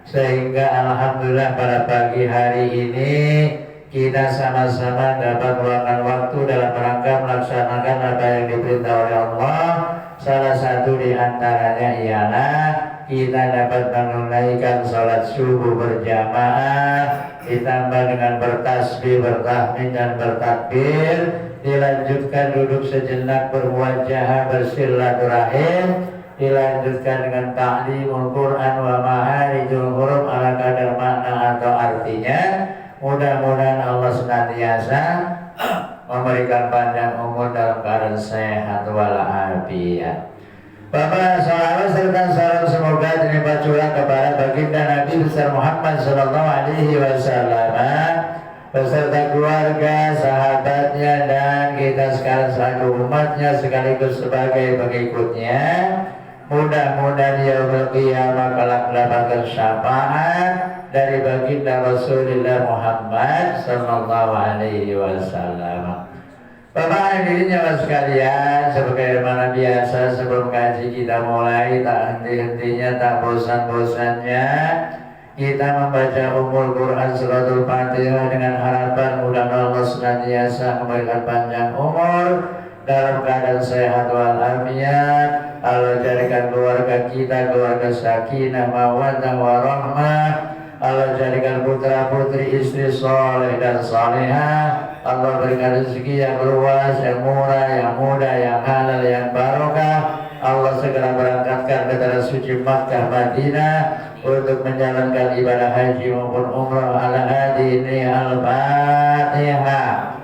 sehingga alhamdulillah pada pagi hari ini kita sama-sama dapat meluangkan waktu dalam rangka melaksanakan apa yang diperintah oleh Allah. Salah satu di antaranya ialah kita dapat menunaikan salat subuh berjamaah, ditambah dengan bertasbih, bertahmid dan bertakbir, dilanjutkan duduk sejenak bermuajahah bersilaturahim, dilanjutkan dengan ta'limul Quran wa ma'arijul huruf ala kadar makna atau artinya. Mudah-mudahan Allah senantiasa memberikan panjang umur dalam keadaan sehat walafiat. Bapak, salawat serta salam semoga terlimpah curah kepada baginda Nabi besar Muhammad sallallahu alaihi wasallam beserta keluarga, sahabatnya dan kita sekalian selaku umatnya sekaligus sebagai pengikutnya. Mudah-mudahan yaumul qiyamah kelak mendapatkan syafaat dari baginda Rasulullah Muhammad sallallahu alaihi wasallam. Bapak hadirin jamaah sekalian, sebagaimana biasa sebelum kaji kita mulai, tak henti-hentinya, tak bosan-bosannya kita membaca Ummul Quran Suratul Fatihah dengan harapan mudah-mudahan Allah senantiasa memberikan panjang umur dalam keadaan sehat walafiat. Allah jadikan keluarga kita keluarga sakinah mawaddah warahmah. Allah jadikan putra putri istri soleh dan salihah. Allah berikan rezeki yang luas, yang murah, yang mudah, yang halal, yang barokah. Allah segera berangkatkan ke tanah suci Makkah Madinah untuk menjalankan ibadah haji maupun umrah ala hadini al-Fatihah.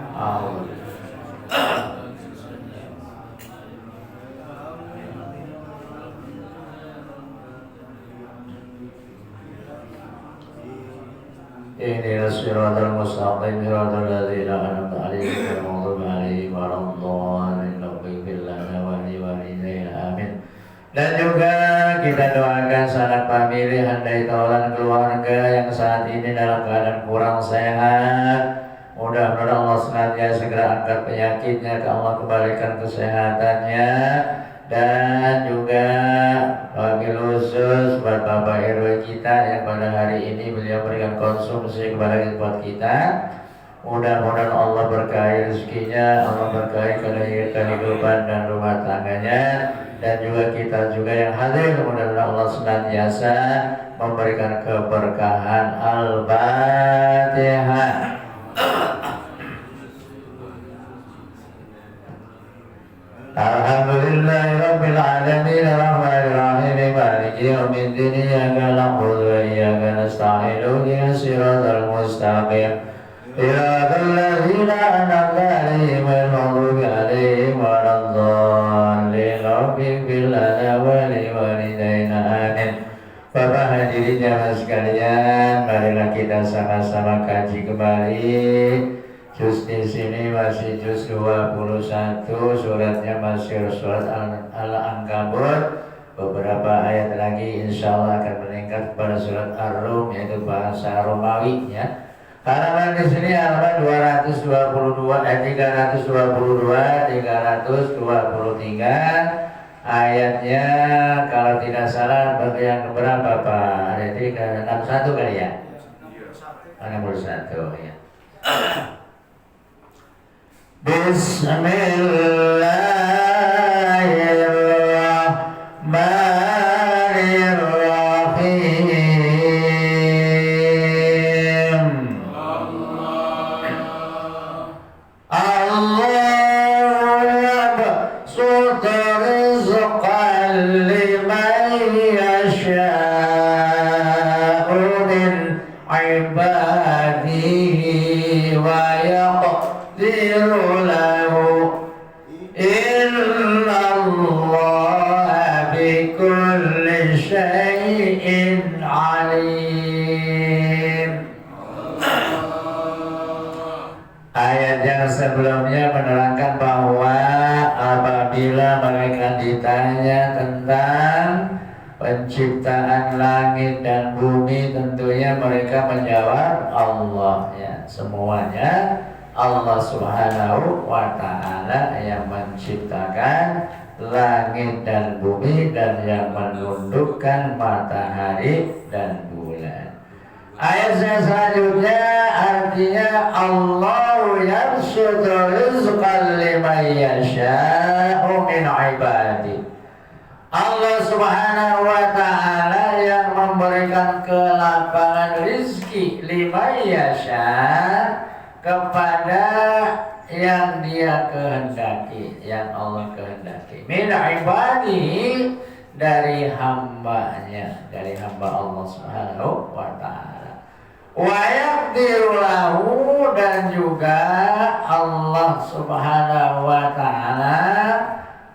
Ihdinas siratal mustaqim siratal ladzina an'amta 'alaihim ghairil maghdubi 'alaihim waladdallin. Amin. Dan juga kita doakan sanak famili handai taulan keluarga yang saat ini dalam keadaan kurang sehat. Mudah-mudahan Allah senantiasa segera angkat penyakitnya, Allah kembalikan kesehatannya. Dan juga wabil khusus buat Bapak RW kita yang pada hari ini beliau berikan konsumsi kepada kita. Mudah-mudahan Allah berkahi rezekinya, Allah berkahi kehidupan dan rumah tangganya. Dan juga kita juga yang hadir, mudah-mudahan Allah senantiasa memberikan keberkahan. Al-Fatihah. Alhamdulillahirabbil alamin arrahmanir rahim maliki yaumiddin iyyaka na'budu wa iyyaka nasta'in ihdinas siratal mustaqim siratal ladzina an'amta 'alaihim ghairil maghdubi 'alaihim waladdallin. Rabbil walidayna amin. Bapak hadirin jamaah sekalian, marilah kita sama-sama kaji kembali. Juz di sini masih juz 21, suratnya masih surat Al-Ankabut. Beberapa ayat lagi insya Allah akan meningkat kepada surat Ar-Rum, yaitu bahasa Romawi ya. Halaman di sini halaman 322, 323. Ayatnya kalau tidak salah bagi yang keberapa Pak? Ayat 361 kali ya? 61 ya. Bismillahirrahmanirrahim. Allah basuta rizqan liman yasha'u min ibadihi wa yaqdiru lahu. Inna Allah bikulli syai'in alim. Ayat yang sebelumnya menerangkan bahwa apabila mereka ditanya tentang penciptaan langit dan bumi, tentunya mereka menjawab Allah ya, semuanya Allah Subhanahu wa ta'ala yang menciptakan langit dan bumi dan yang menundukkan matahari dan bulan. Ayat yang selanjutnya artinya Allah yabsutu rizqan liman yasha'u min ibadi. Allah Subhanahu wa ta'ala yang memberikan kelapangan rizki liman yasha' kepada yang dia kehendaki, yang Allah kehendaki. Min ibadi, dari hambanya, dari hamba Allah Subhanahu wa ta'ala. Wa yaqdiru lahu, dan juga Allah Subhanahu wa ta'ala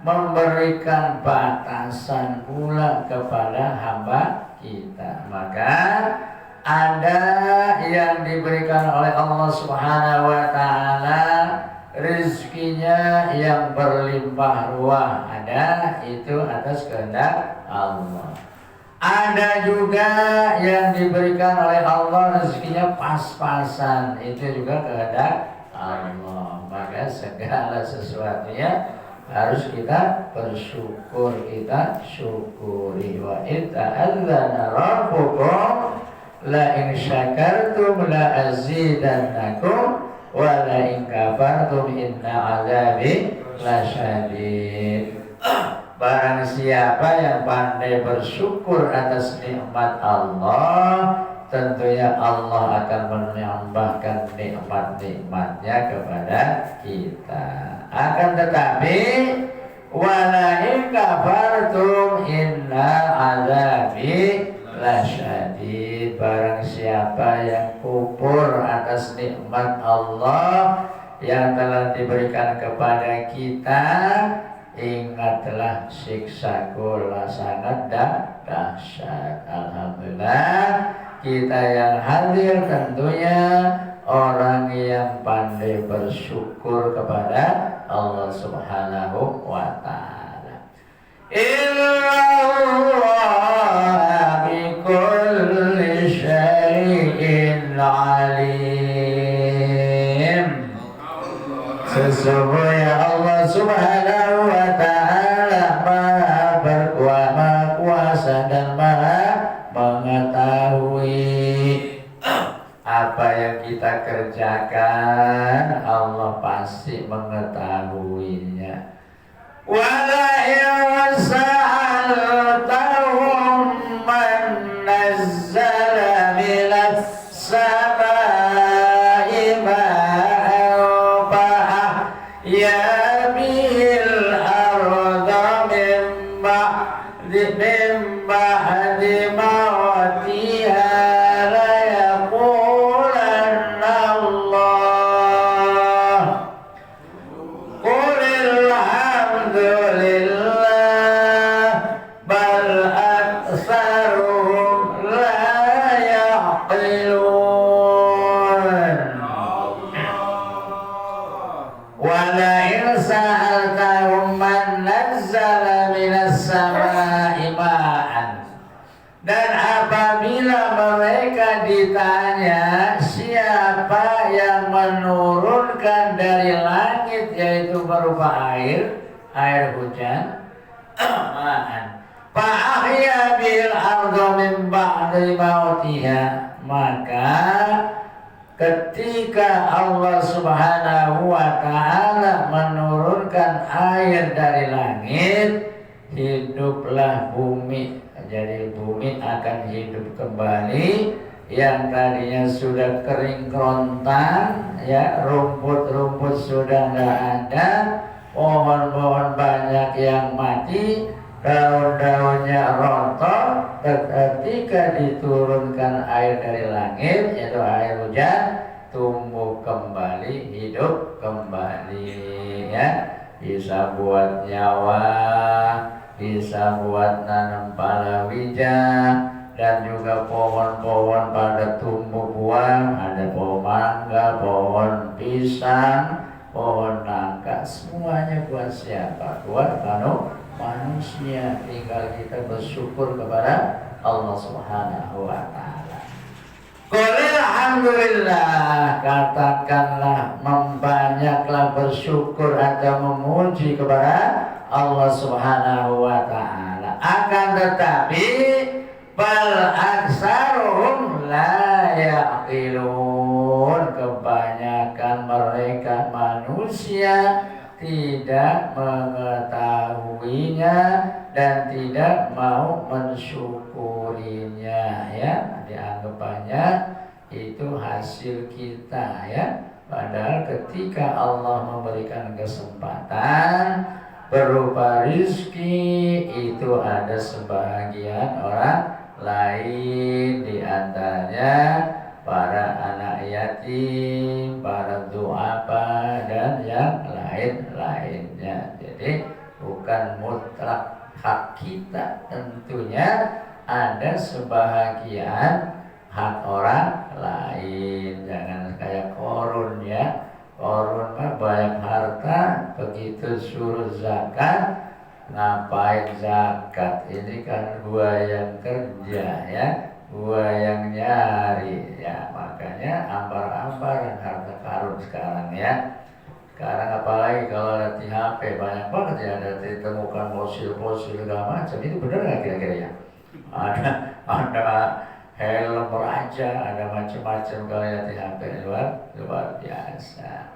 memberikan batasan pula kepada hamba kita. Maka ada yang diberikan oleh Allah Subhanahu wa ta'ala rizkinya yang berlimpah ruah, ada itu atas kehendak Allah. Ada juga yang diberikan oleh Allah rizkinya pas-pasan, itu juga kehendak Allah. Maka segala sesuatunya harus kita bersyukur, kita syukuri. Wa ta'adzana rabbukum la in syakartum la azidannakum wa la in kafartum inna azabi lasyadid. Barang siapa yang pandai bersyukur atas nikmat Allah, tentunya Allah akan menambahkan nikmat-nikmatnya kepada kita. Akan tetapi wala in kafartum inna azabi lasyadid. Barang siapa yang kufur atas nikmat Allah yang telah diberikan kepada kita, ingatlah siksaku sangat dahsyat. Alhamdulillah kita yang hadir tentunya orang yang pandai bersyukur kepada Allah Subhanahu wa ta'ala. Innallaha bikulli syai'in alim. Sesungguhnya Allah Subhanahu wa ta'ala Maha berkuasa, Maha kuasa dan Maha mengetahui. Apa yang kita kerjakan Allah pasti mengetahuinya. Wala yas'altahum man nazzala minas samaa'i ma'an fa'ahya bihil arda min ba'di mawtiha la yaqulanna Allah. Qulil hamdulillah bal aktsaruhum la ya'qilun. Wala in sa'altahum man nazzala minas samaa'i ma'an. Dan apabila mereka ditanya siapa yang menurunkan dari langit, yaitu berupa air hujan, ma'an fa'ahya bil arda min ba'di mautiha, maka ketika Allah Subhanahu wa ta'ala menurunkan air dari langit, hiduplah bumi. Jadi bumi akan hidup kembali. Yang tadinya sudah kering kerontang, ya, rumput-rumput sudah tidak ada, pohon-pohon banyak yang mati, daun-daunnya rontok. Ketika diturunkan air dari langit, yaitu air hujan, tumbuh kembali, hidup kembali, ya. Bisa buat nyawa, bisa buat nanam palawija, dan juga pohon-pohon pada tumbuh buah. Ada pohon mangga, pohon pisang, pohon nangka, semuanya buat siapa? Buat manusia. Tinggal kita bersyukur kepada Allah Subhanahu wa ta'ala. Qul alhamdulillah, katakanlah, membanyaklah bersyukur atau memuji kepada Allah Subhanahu wa taala. Akan tetapi bal aksaruhum la yaqilun, kebanyakan mereka manusia tidak mengetahuinya dan tidak mau mensyukurinya, ya. Dianggapannya itu hasil kita, ya. Padahal ketika Allah memberikan kesempatan berupa rizki, itu ada sebahagian orang lain, di antaranya para anak yatim, para du'afa, dan yang lain-lainnya. Jadi bukan mutlak hak kita, tentunya ada sebahagian hak orang lain. Jangan kayak Korun, ya. Korun mah banyak harta, begitu suruh zakat, ngapain zakat? Ini kan gua yang kerja, ya, gua yang nyari, ya. Makanya ambar-ambaran harta karun sekarang, ya. Sekarang apalagi kalau lihat di HP banyak banget, ya, ada ditemukan fosil-fosil segala macam. Itu benar nggak kira-kira, ya? Ada helm raja, ada macam-macam kalau lihat di HP, luar biasa.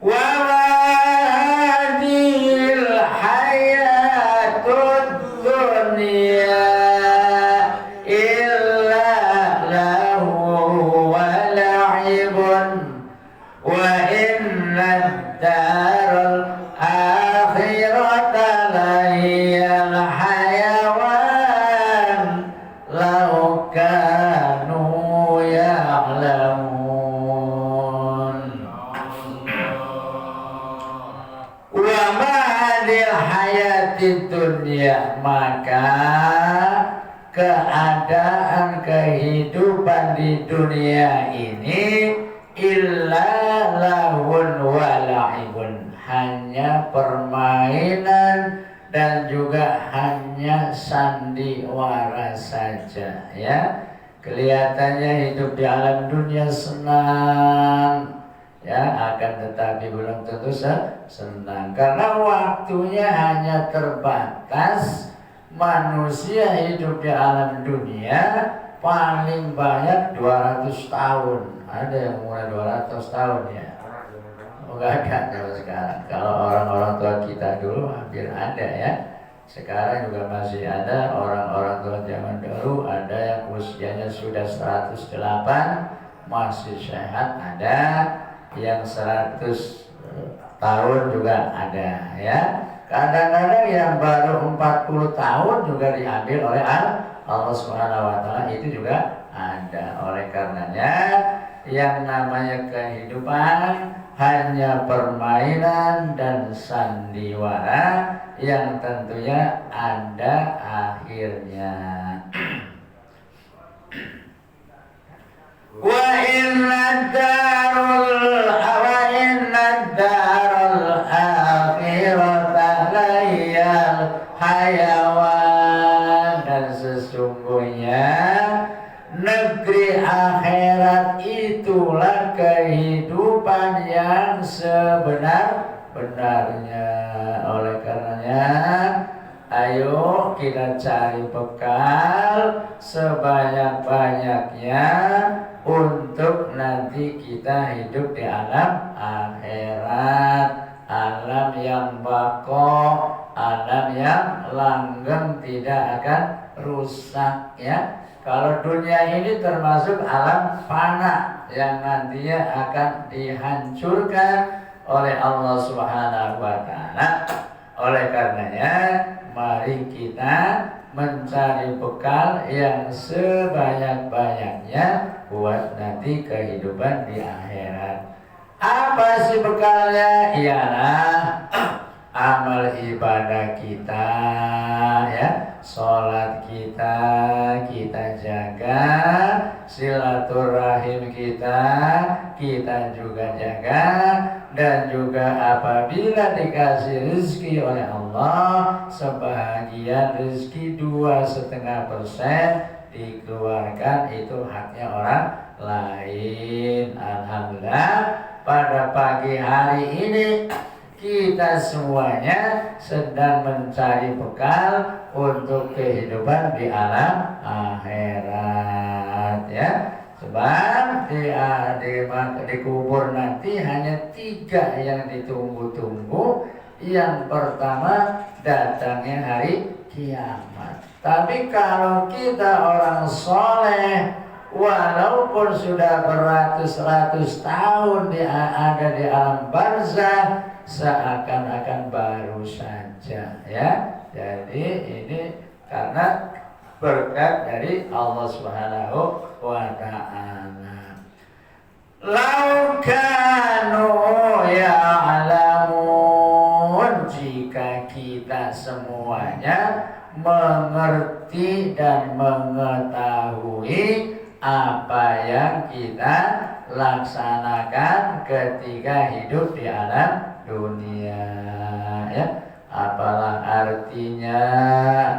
Wa hadhil hayatud dunya illa lahu wa la'ibun wa inna ad-daral akhirata lahiyal hayawan law kanu ya'lamun. Wa ma'adil hayati dunya, maka keadaan kehidupan di dunia ini illa lahun wa la'ibun, hanya permainan dan juga hanya sandiwara saja, ya. Kelihatannya hidup di alam dunia senang, ya, akan tetapi belum tentu senang, karena waktunya hanya terbatas. Manusia hidup di alam dunia paling banyak 200 tahun. Ada yang mulai 200 tahun, ya. Enggak ada kalau sekarang. Kalau orang-orang tua kita dulu hampir ada, ya. Sekarang juga masih ada orang-orang tua zaman dulu, ada yang usianya sudah 108 masih sehat, ada yang 100 tahun juga ada, ya. Kadang-kadang yang baru 40 tahun juga diambil oleh Allah Subhanahu wa taala, itu juga ada. Oleh karenanya yang namanya kehidupan hanya permainan dan sandiwara yang tentunya ada akhirnya. Wa inna darul akhirata layal hayawan, dan sesungguhnya negeri akhirat itulah kehidupan yang sebenar-benarnya. Oleh karenanya ayo kita cari bekal sebanyak-banyaknya untuk nanti kita hidup di alam akhirat, alam yang baqo, alam yang langgeng, tidak akan rusak, ya. Kalau dunia ini termasuk alam fana yang nantinya akan dihancurkan oleh Allah Subhanahu wa taala. Oleh karenanya mari kita mencari bekal yang sebanyak-banyaknya buat nanti kehidupan di akhirat. Apa sih bekalnya? Ialah amal ibadah kita, ya, sholat kita jaga, silaturahim kita juga jaga, dan juga apabila dikasih rezeki oleh Allah, sebahagian rezeki 2,5% dikeluarkan, itu haknya orang lain. Alhamdulillah pada pagi hari ini kita semuanya sedang mencari bekal untuk kehidupan di alam akhirat ya. Sebab di kubur nanti hanya 3 yang ditunggu-tunggu. Yang pertama datangnya hari kiamat. Tapi kalau kita orang soleh, walaupun sudah beratus-ratus tahun ada di alam barzah, seakan-akan baru saja ya. Jadi ini karena berkat dari Allah Subhanahu wa ta'ala. Lau kanu ya'lamun, jika kita semuanya mengerti dan mengetahui apa yang kita laksanakan ketika hidup di alam dunia ya. Apalah artinya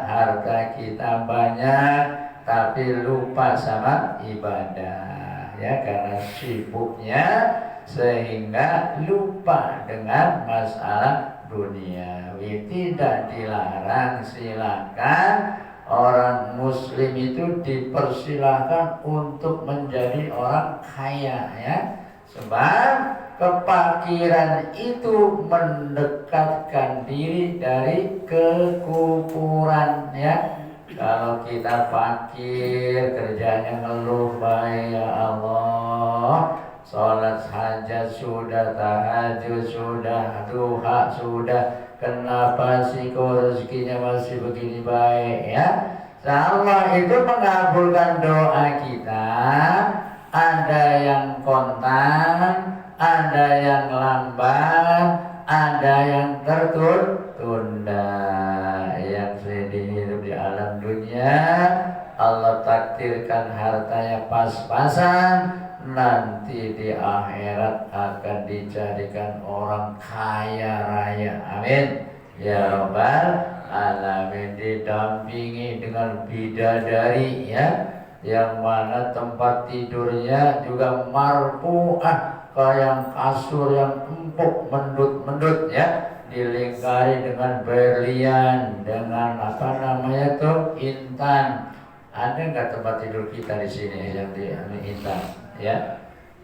harta kita banyak tapi lupa sama ibadah ya, karena sibuknya sehingga lupa dengan masalah duniawi. Tidak dilarang, silakan. Orang muslim itu dipersilahkan untuk menjadi orang kaya ya. Sebab kefakiran itu mendekatkan diri dari kekufuran ya. Kalau kita fakir, kerjanya ngeluh, ya Allah, sholat hajat sudah, tahajud sudah, duha sudah, kenapa sih kok rezekinya masih begini baik ya? Allah itu mengabulkan doa kita. Ada yang kontan, ada yang lamban, ada yang tertunda. Yang sedih hidup di alam dunia, Allah takdirkan hartanya pas-pasan, nanti di akhirat akan dijadikan orang kaya raya. Amin ya rabbal alamin. Didampingi dengan bidadari ya, yang mana tempat tidurnya juga marfu'ah, kayak kasur yang empuk mendut-mendut ya, dilingkari dengan berlian, dengan apa namanya tuh, intan. Ada nggak tempat tidur kita di sini yang di intan ya?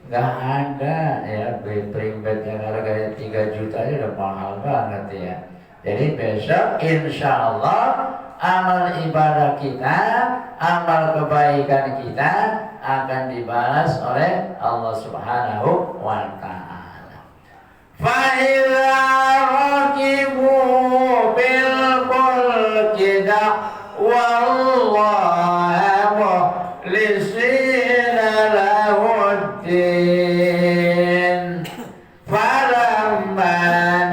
Nggak ada ya. Spring bed yang harganya 3 juta aja udah mahal banget ya. Jadi besok insya Allah amal ibadah kita, amal kebaikan kita akan dibalas oleh Allah Subhanahu wa ta'ala. Fa'idha rakibu bil fulki wallaha mukhlisina lahuddin falamma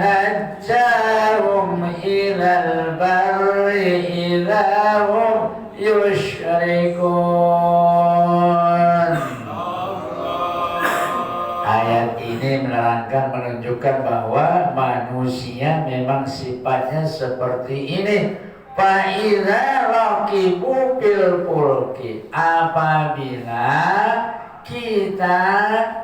najjahum ilal barri idahum yusyrikun. Ayat ini menerangkan, menunjukkan bahwa manusia memang sifatnya seperti ini. Fa'idha rakibu bil fulki, apabila kita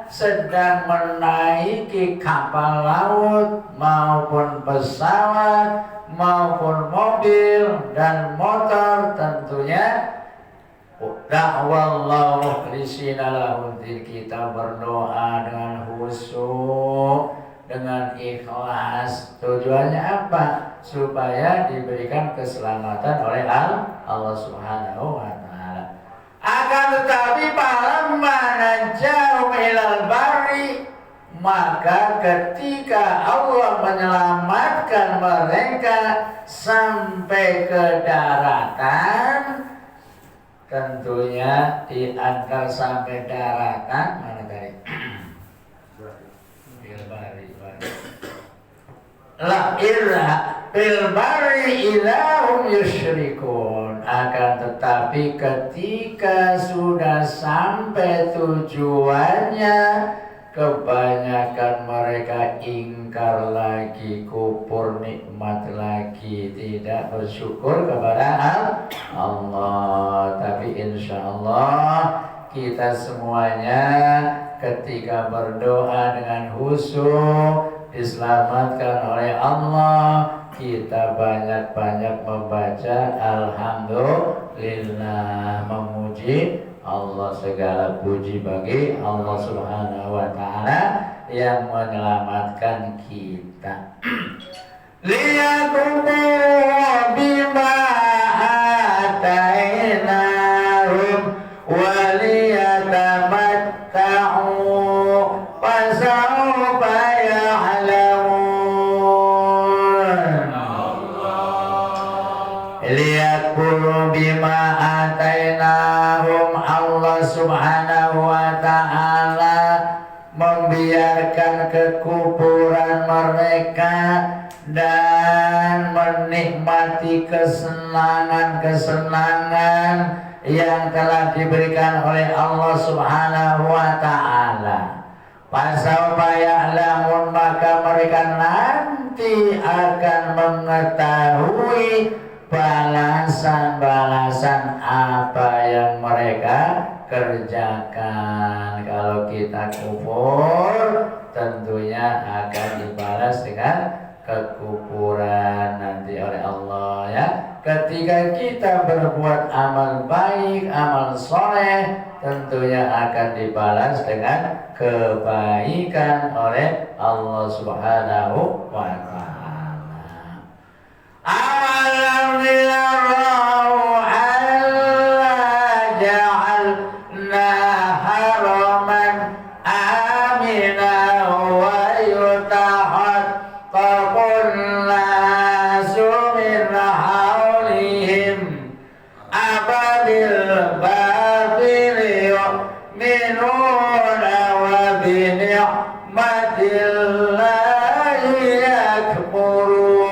sedang menaiki kapal laut maupun pesawat maupun mobil dan motor, tentunya dakwallahu mukhlisina lahuddin, kita berdoa dengan khusyuk, dengan ikhlas. Tujuannya apa? Supaya diberikan keselamatan oleh Allah Subhanahu wa ta'ala. Akan tetapi falamma najjahum ilal barri, maka ketika Allah menyelamatkan mereka sampai ke daratan, tentunya diantar sampai daratan mana tadi? Bil bari ilahum yusyrikun. Akan tetapi ketika sudah sampai tujuannya, kebanyakan mereka ingkar lagi, kufur nikmat lagi, tidak bersyukur kepada Allah. Tapi insya Allah kita semuanya ketika berdoa dengan khusyuk, diselamatkan oleh Allah. Kita banyak-banyak membaca alhamdulillah, memuji Allah. Segala puji bagi Allah Subhanahu wa taala yang menyelamatkan kita. Liyakumu bima atainahum waliyatamatta'u fasawfa ya'lamun. Liyakumu bima atainahum, Allah Subhanahu wa ta'ala membiarkan kekufuran mereka dan menikmati kesenangan-kesenangan yang telah diberikan oleh Allah Subhanahu wa ta'ala. Fasawfa ya'lamun, maka mereka nanti akan mengetahui balasan-balasan apa yang mereka kerjakan. Kalau kita kufur, tentunya akan dibalas dengan kekufuran nanti oleh Allah ya. Ketika kita berbuat amal baik, amal soleh, tentunya akan dibalas dengan kebaikan oleh Allah Subhanahu wa ta'ala. Awalam yarau alla ja'alna haraman amina wa yutahaqqaqun nasu min hawlihim ababil batili yu'minuna wa bi ni'matillahi yakfurun.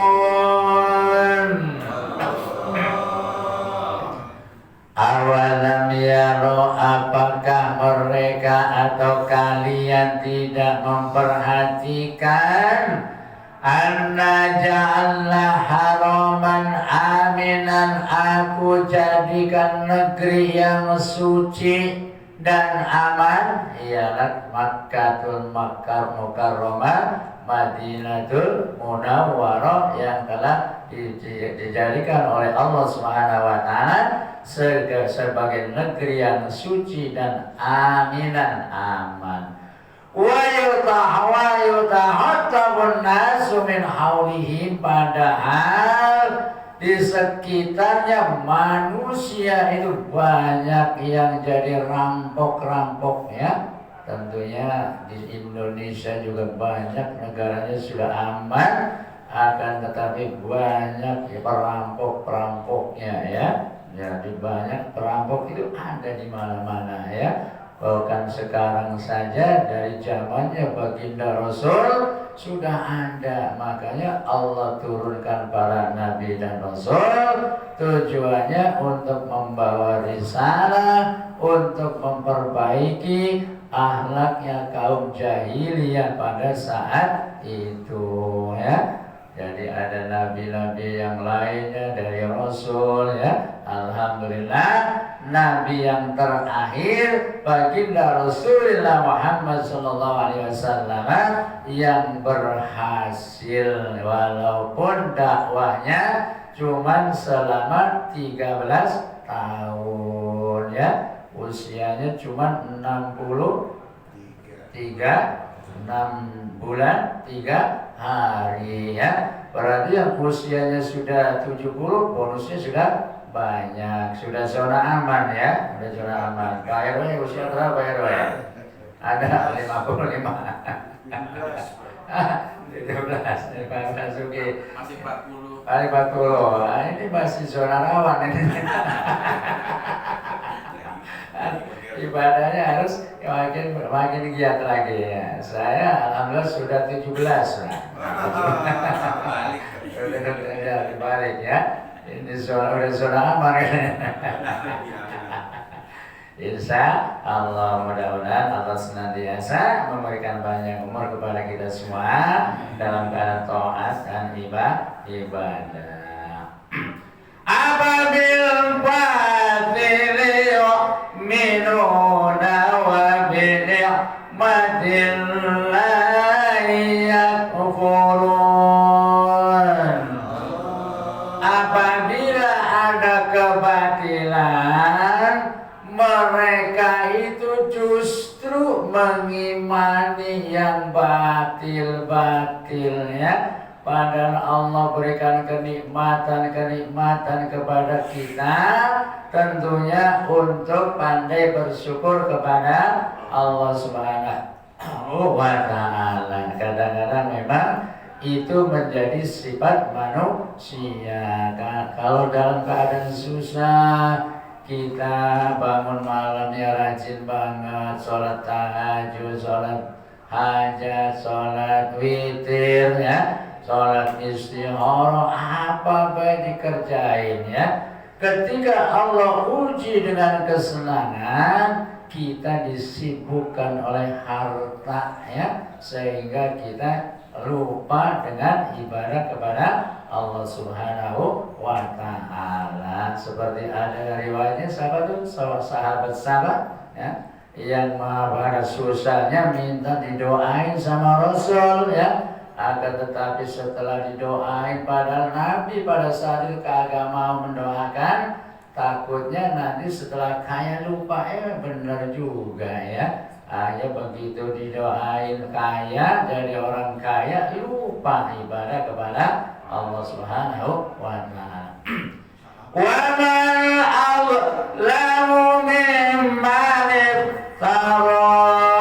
Awalam yaro, apakah mereka atau kalian tidak memperhatikan anna ja'alna haraman aminan, aku jadikan negeri yang suci dan aman, ialah Makkatul Mukarramah, Madinatul Munawwarah, yang telah dijadikan oleh Allah Subhanahu wa taala sebagai negeri yang suci dan aminan, aman. Wa yutahattabun nasu min haulihim, padahal di sekitarnya manusia itu banyak yang jadi rampok-rampok ya. Tentunya di Indonesia juga banyak, negaranya sudah aman, akan tetapi banyak perampok-perampoknya ya. Jadi banyak perampok itu ada di mana-mana ya. Bahkan sekarang saja dari zamannya baginda Rasul sudah ada. Makanya Allah turunkan para nabi dan rasul, tujuannya untuk membawa risalah, untuk memperbaiki akhlaknya kaum jahiliyah pada saat itu ya. Jadi ada nabi-nabi yang lainnya dari Rasul ya. Alhamdulillah, nabi yang terakhir baginda Rasulullah Muhammad SAW yang berhasil, walaupun dakwahnya cuma selama 13 tahun ya. Usianya cuma 6 bulan 3 hari ya. Berarti yang usianya sudah 70, bonusnya sudah banyak, sudah zona aman ya, sudah zona aman. KRW usia berapa ya RW? Ada 55. 17. Pak Basuki masih 40. Masih 40. Nah, ini masih zona rawan ini. Ibadahnya harus makin giat lagi ya. Saya alhamdulillah sudah 17 lah. Sudah dibalik ya. Ini udah zona aman ya. Insya Allah, mudah-mudahan Allah senantiasa memberikan banyak umur kepada kita semua dalam keadaan taat dan ibadah. Ababil batili yu'minuna wa bi ni'matillahi yakfurun. justru mengimani yang batil-batil ya. Padahal Allah berikan kenikmatan kepada kita, tentunya untuk pandai bersyukur kepada Allah Subhanahu wa Ta'ala. Kadang-kadang memang itu menjadi sifat manusia. Kalau dalam keadaan susah, kita bangun malam ya rajin banget, sholat tahajud, sholat hajat, sholat witir ya, sholat istikharah, apa baik dikerjain ya. Ketika Allah uji dengan kesenangan, kita disibukkan oleh harta ya, sehingga kita lupa dengan ibadah kepada Allah Subhanahu wa Ta'ala. Seperti ada riwayatnya sahabat ya, yang pada susahnya minta didoain sama Rasul ya. Akan tetapi setelah didoain, padahal Nabi pada saat itu kagak mau mendoakan, takutnya nanti setelah kaya lupa. Benar juga ya. Ya begitu didoain kaya, jadi orang kaya, lupa ibadah kepada Allah Subhanahu wa Ta'ala. Wa man azlamu mimman iftara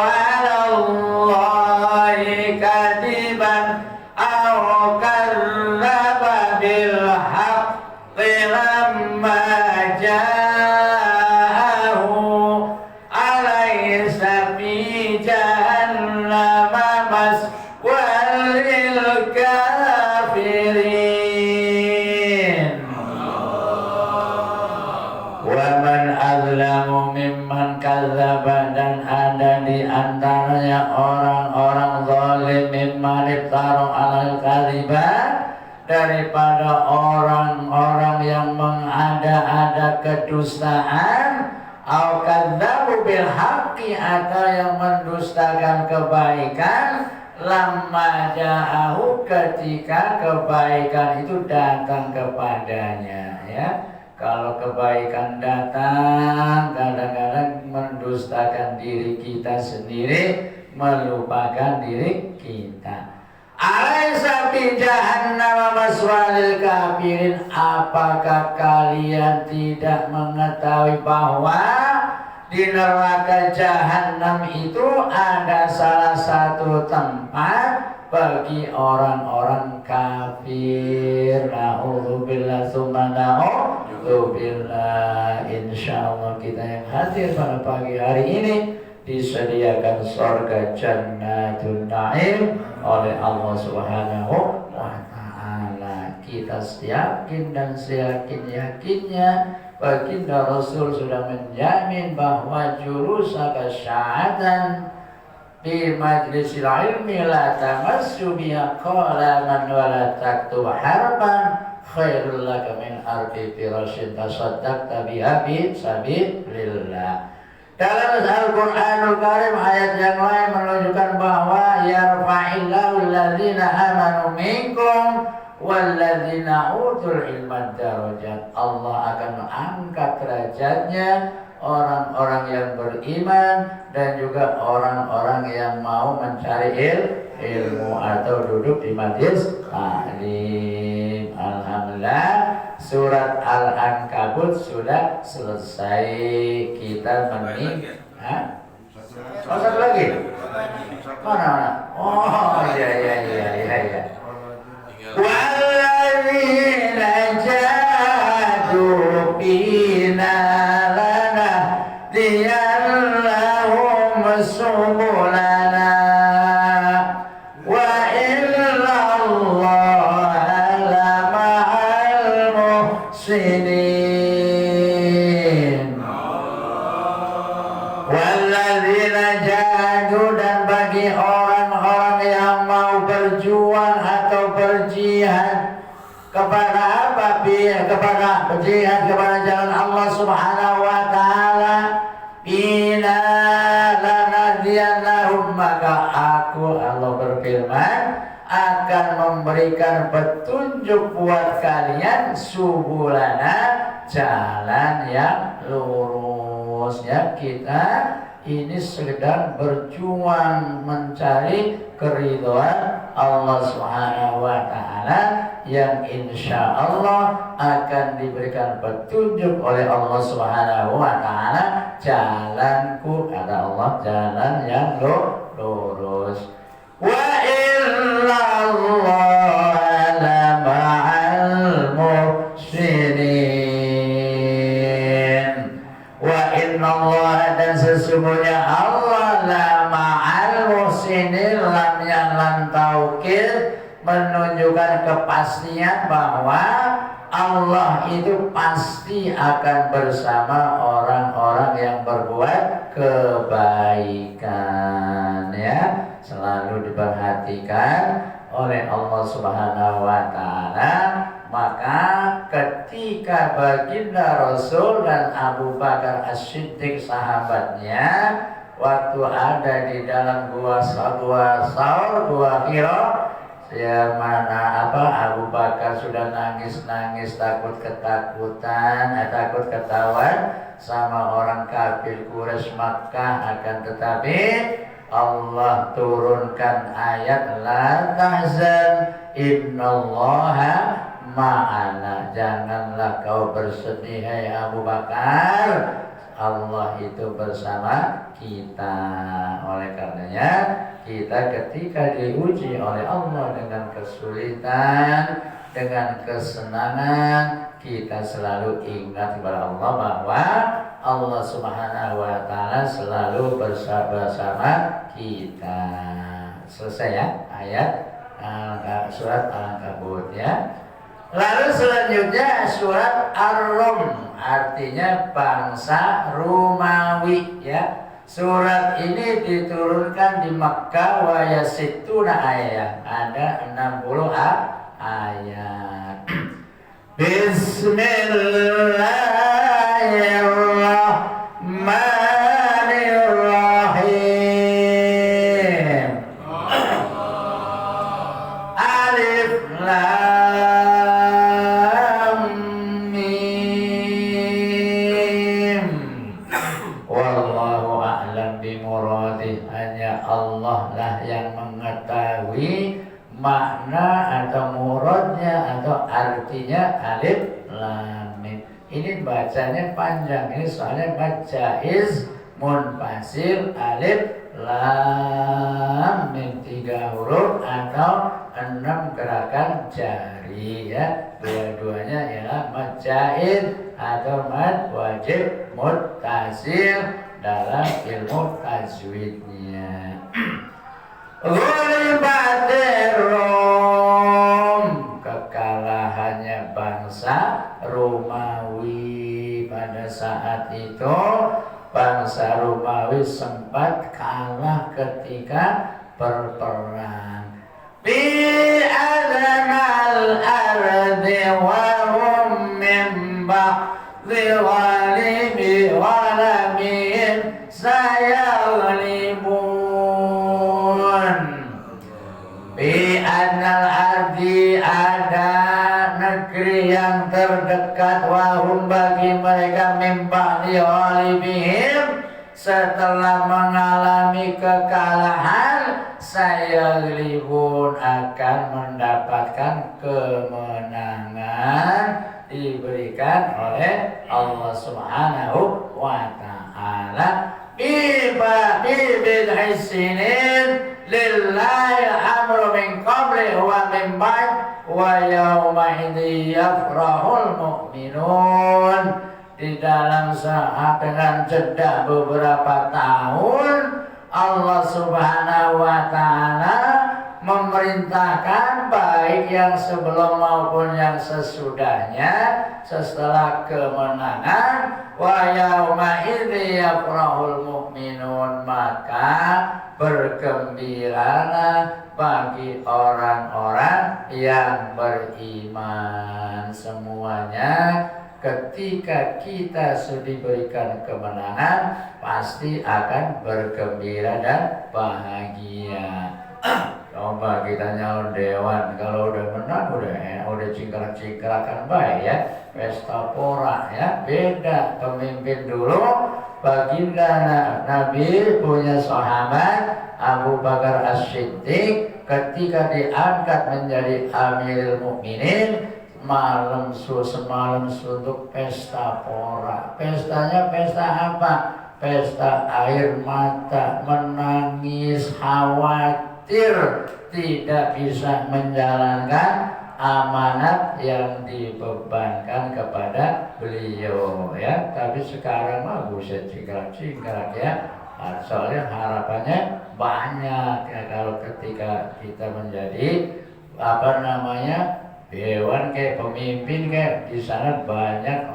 'ala Allahi kadiban aw kadzdzaba bil haqqi lamma ja'ahu alaysa fi jahannam maswal lil kafirin. Wa man azlamu mimman kadzdzaba, dan ada di antaranya orang-orang zalim, mimman iftara 'alal kadziba, daripada orang-orang yang mengada-ada kedustaan, au kadzabu bil haqqi, atau yang mendustakan kebaikan, lamma ja'ahu, ketika kebaikan itu datang kepadanya ya. Kalau kebaikan datang, kadang-kadang mendustakan diri kita sendiri, melupakan diri kita. Alaysa fi jahannam maswalil kafirin, apakah kalian tidak mengetahui bahwa di neraka jahanam itu ada salah satu tempat bagi orang-orang kafir. Na'udzubillah tsumma na'udzubillah. Insyaallah kita yang hadir pada pagi hari ini disediakan surga Jannatul Na'im oleh Allah Subhanahu wa Ta'ala. Kita yakin dan seyakin-yakinnya baginda Rasul sudah menjamin bahwa jurusaka syahatan di majlisil ilmi la tamassu biha qalaman wa la taktub harban khairul laka min ardi firashin tasaddaqta biha fi sabilillah. Dalam Al-Quranul Karim ayat yang lain menunjukkan bahwa yarfa'illahu alladzina amanu minkum walladzina utul ilma darajat. Allah akan mengangkat derajatnya orang-orang yang beriman dan juga orang-orang yang mau mencari ilmu atau duduk di majelis taklim. Alhamdulillah, surat Al-Ankabut sudah selesai. Kita satu lagi. Mana? Oh iya. Walladzina jahadu fina lanahdiyannahum subulana wa illallaha lama'al muhsinin. Walladzina jahadu, dan bagi orang-orang yang mau berjuang atau berjihad kepada apa? Kepada berjihad kepada jalan Allah Subhanahu wa Ta'ala. Bina lanahdiyannahum, maka aku, Allah berfirman, akan memberikan petunjuk buat kalian subulana, jalan yang lurus ya. Kita ini sedang berjuang mencari keridhaan Allah Subhanahu wa Ta'ala, yang insya Allah akan diberikan petunjuk oleh Allah Subhanahu wa Ta'ala. Jalanku, kata Allah, jalan yang lurus. Wa illallah la ma'al muhsinin. Wa innallaha, dan sesungguhnya Allah, la ma'al muhsinin, lamnya lam taukid, menunjukkan kepastian bahwa Allah itu pasti akan bersama orang-orang yang berbuat kebaikan, ya, selalu diperhatikan oleh Allah Subhanahu wa Ta'ala. Maka ketika baginda Rasul dan Abu Bakar As-Siddiq sahabatnya waktu ada di dalam gua Saur, gua Hira, ya mana Abu Bakar sudah nangis takut ketakutan, takut ketahuan sama orang kafir Quraisy Makkah. Akan tetapi Allah turunkan ayat la tahzan innallaha ma'ana, janganlah kau bersedih hai Abu Bakar, Allah itu bersama kita. Oleh karenanya kita ketika diuji oleh Allah dengan kesulitan, dengan kesenangan, kita selalu ingat kepada Allah bahwa Allah Subhanahu wa Ta'ala selalu bersama kita. Selesai ya ayat surat Al-Ankabut, ya. Lalu selanjutnya surat Ar-Rum, artinya bangsa Romawi, ya. Surat ini diturunkan di Makkah wa yasittuna ayat, ada 60 ayat. Bismillahirrahmanirrahim. Alif lam mim. Wallahu a'lam bimuradih. Hanya Allah lah yang mengetahui makna atau muradnya atau artinya alif lam mim. Ini bacanya panjang, ini soalnya baca munfasil alif lam mim, 3 huruf atau 6 gerakan jari, ya. Dua-duanya ialah mad jaiz atau mad wajib muttasil dalam ilmu tajwidnya. Ghulibatir Rum, kekalahannya bangsa Romawi. Pada saat itu bangsa Romawi sempat kalah ketika berperang. Bi adnal ardi wa hum min ba'di walimi walamin sayaghlibun. Bi adnal ardi, ada negeri yang terdekat, wahum bagi mereka, mimba liwalimihim, setelah mengalami kekalahan, saya libun akan mendapatkan kemenangan diberikan oleh Allah Subhanahu wa Ta'ala. Bibid hisinin lillahi amru min qabli wa min ba'd wa yawma idzi yafrahul mu'minun. Di dalam saat dengan jeda beberapa tahun, Allah Subhanahu wa Ta'ala memerintahkan baik yang sebelum maupun yang sesudahnya, setelah kemenangan, wa yauma idzi yafrahul mu'minun, maka bergembiralah bagi orang-orang yang beriman. Semuanya ketika kita sudah diberikan kemenangan, pasti akan bergembira dan bahagia. Coba kita nyalon dewan, kalau udah menang udah cingkrak-cingkrakan baik, ya. Pesta pora, ya. Beda pemimpin dulu baginda Nabi punya sahabat Abu Bakar As-Siddiq ketika diangkat menjadi Amirul Mukminin semalam suntuk pesta pora. Pestanya pesta apa? Pesta air mata, menangis, khawatir tidak bisa menjalankan amanat yang dibebankan kepada beliau ya. Tapi sekarang mah buset cingkrang ya. Soalnya harapannya banyak ya kalau ketika kita menjadi dewan kayak pemimpin kayak di sana banyak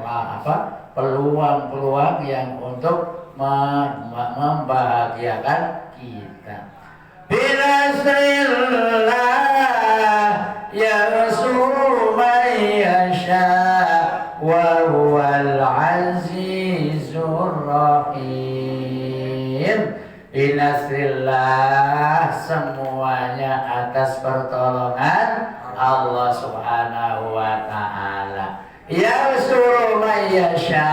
peluang-peluang yang untuk membahagiakan kita. Binasrillah yansuru man yasha wa huwal azizur rahim. Binasrillah semuanya atas pertolongan Allah Subhanahu wa ta'ala. Yansuru man yasha,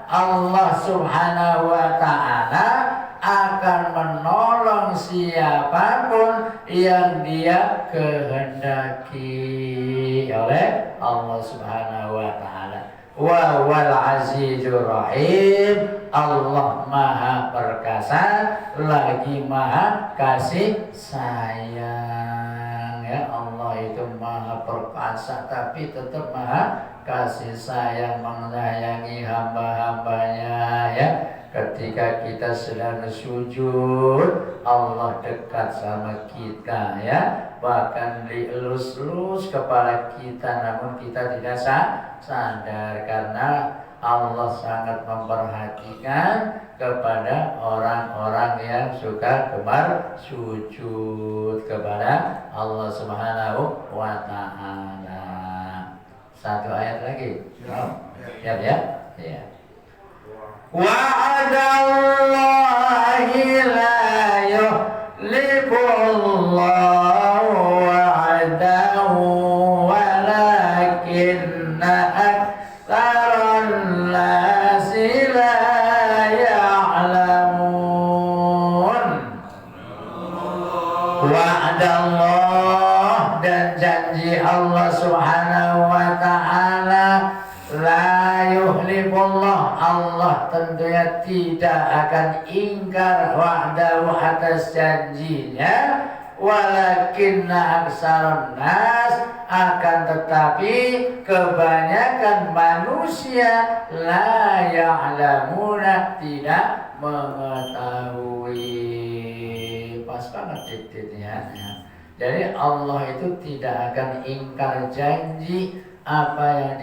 Allah Subhanahu wa ta'ala akan menolong siapapun yang dia kehendaki oleh Allah Subhanahu wa ta'ala. Wa wal azizur rahim, Allah maha perkasa lagi maha kasih sayang ya. Allah itu maha perkasa tapi tetap maha kasih sayang, menyayangi hamba-hambanya ya. Ketika kita sedang sujud, Allah dekat sama kita ya. Bahkan dielus-elus kepala kita, namun kita tidak sadar karena Allah sangat memperhatikan kepada orang-orang yang suka gemar sujud kepada Allah Subhanahu wa ta'ala. Satu ayat lagi. Siap ya? Ya. Wa'adallahi la yuhlifullahu wa'adahu walakinna aktsaran nasi la ya'lamun. Wa'adallah, dan janji Allah Subhanahu wa ta'ala, la yuhlifullah, Allah tentunya tidak akan ingkar wa'dahu atas janjinya. Walakinna aktsarun nas, akan tetapi kebanyakan manusia la ya'lamuna, tidak mengetahui. Pas banget titiknya ya. Jadi Allah itu tidak akan ingkar janji apa yang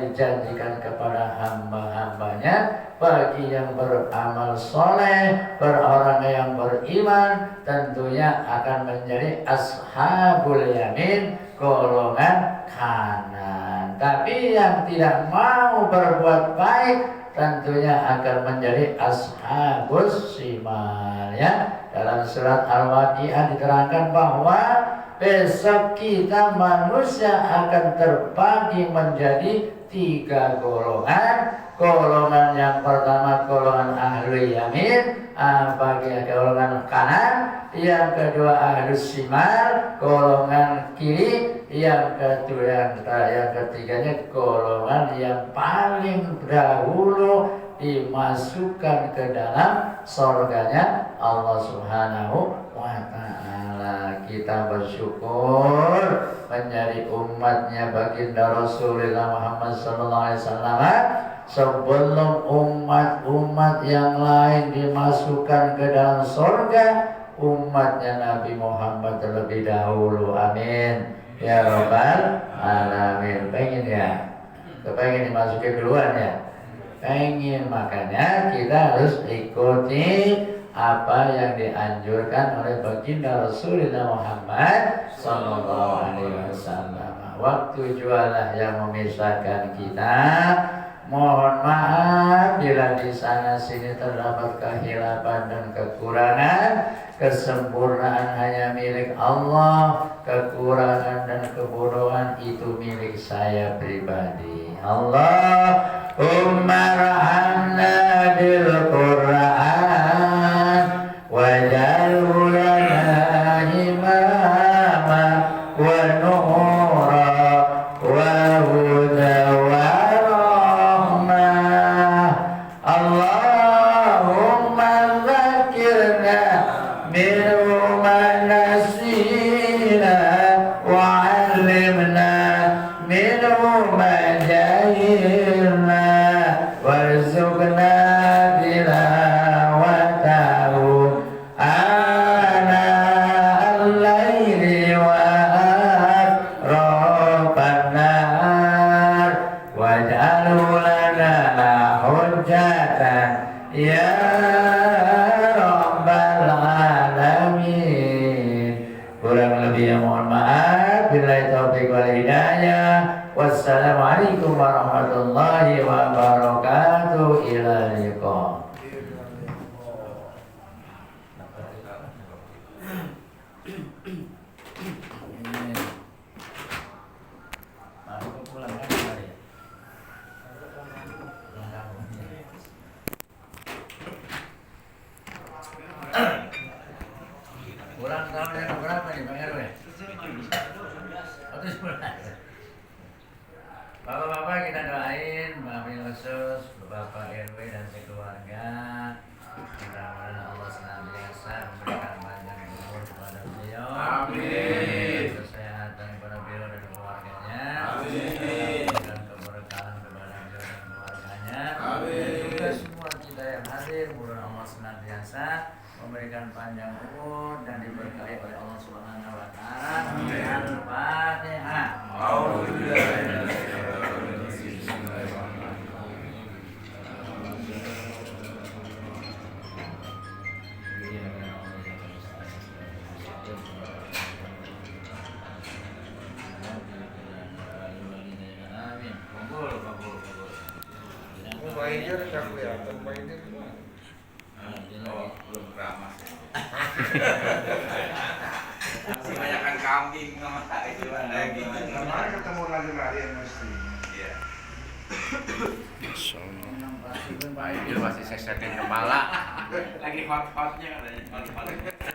dijanjikan kepada hamba-hambanya. Bagi yang beramal soleh, orang yang beriman, tentunya akan menjadi ashabul yamin, golongan kanan. Tapi yang tidak mau berbuat baik tentunya akan menjadi ashabus shimal ya. Dalam surat Al-Waqiah diterangkan bahwa besok kita manusia akan terbagi menjadi 3 golongan. Golongan yang pertama golongan ahli yamin, bagi golongan kanan. Yang kedua ahli shimal, golongan kiri. Yang ketiganya golongan yang paling dahulu dimasukkan ke dalam surganya Allah Subhanahu wa ta'ala. Kita bersyukur menjadi umatnya baginda Rasulullah Muhammad SAW. Sebelum umat-umat yang lain dimasukkan ke dalam surga, umatnya Nabi Muhammad terlebih dahulu. Amin ya rabbal alamin. Pengen ya? Kepengen dimasukin duluan ya? Pengen, makanya kita harus ikuti apa yang dianjurkan oleh baginda Rasulullah Muhammad SAW. Waktu jualah yang memisahkan kita. Mohon maaf bila di sana sini terdapat kehilapan dan kekurangan. Kesempurnaan hanya milik Allah, kekurangan dan kebodohan itu milik saya pribadi. Allahumma rahamna bil Qur'an waj'alhu lana imama wa nura wa huda wa rahmah. Allahumma dzakirna minhu ma nasina wa 'allimna minhu ma jahilna warzuqna tilawatahu ana al-laili wa atrafan nahar waj'alhu lana hujjatan ya rabbal alamin. Kurang lebihnya mohon maaf. Billahi taufiq wal hidayah. Wassalamualaikum warahmatullahi wabarakatuh. Ila liqa. Kurang tahun yang berapa nih Bang RW? Bapak-bapak kita doain Bapak khusus Bapak RW dan sekeluarga. Mudah-mudahan Allah senantiasa memberikan panjang umur kepada beliau. Amin. Kesehatan kepada beliau dan keluarganya. Amin. Dan keberkahan kepada beliau dan keluarganya. Amin. Juga semua kita yang hadir, mudah Allah senantiasa memberikan panjang umur dan diberkahi oleh Allah Subhanahu wa taala. Al-Fatihah. Mainnya udah kelihatan mainnya gimana? Belum keramas. Masih banyakan kambing sama itu ada gitu. Kemarin ketemu lari-lari yang mesti. Iya. Masya Allah. Pak Ijul masih sesetin kepala. Lagi hot-hotnya katanya.